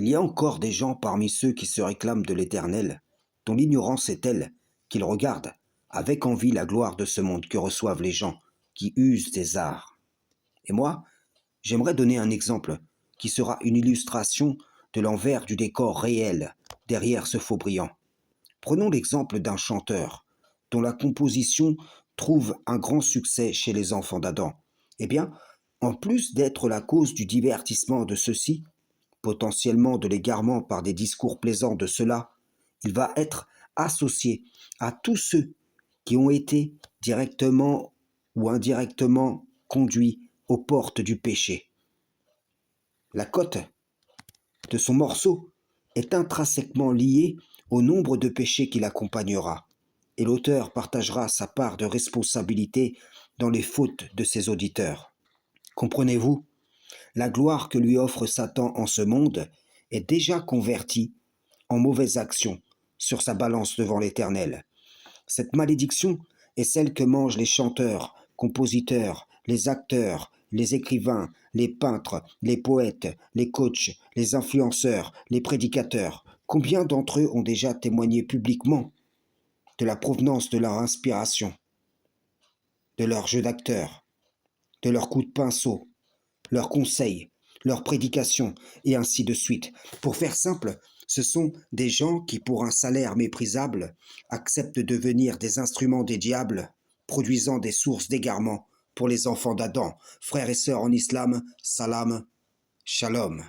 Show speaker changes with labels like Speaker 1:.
Speaker 1: Il y a encore des gens parmi ceux qui se réclament de l'Éternel, dont l'ignorance est telle qu'ils regardent avec envie la gloire de ce monde que reçoivent les gens qui usent des arts. Et moi, j'aimerais donner un exemple qui sera une illustration de l'envers du décor réel derrière ce faux brillant. Prenons l'exemple d'un chanteur dont la composition trouve un grand succès chez les enfants d'Adam. Eh bien, en plus d'être la cause du divertissement de ceux-ci, potentiellement de l'égarement par des discours plaisants de ceux-là, il va être associé à tous ceux qui ont été directement ou indirectement conduits aux portes du péché. La cote de son morceau est intrinsèquement liée au nombre de péchés qui l'accompagnera, et l'auteur partagera sa part de responsabilité dans les fautes de ses auditeurs. Comprenez-vous? La gloire que lui offre Satan en ce monde est déjà convertie en mauvaise action sur sa balance devant l'Éternel. Cette malédiction est celle que mangent les chanteurs, compositeurs, les acteurs, les écrivains, les peintres, les poètes, les coachs, les influenceurs, les prédicateurs. Combien d'entre eux ont déjà témoigné publiquement de la provenance de leur inspiration, de leur jeu d'acteur, de leurs coups de pinceau, leurs conseils, leurs prédications, et ainsi de suite. Pour faire simple, ce sont des gens qui, pour un salaire méprisable, acceptent de devenir des instruments des diables, produisant des sources d'égarement pour les enfants d'Adam. Frères et sœurs en islam, salam, shalom.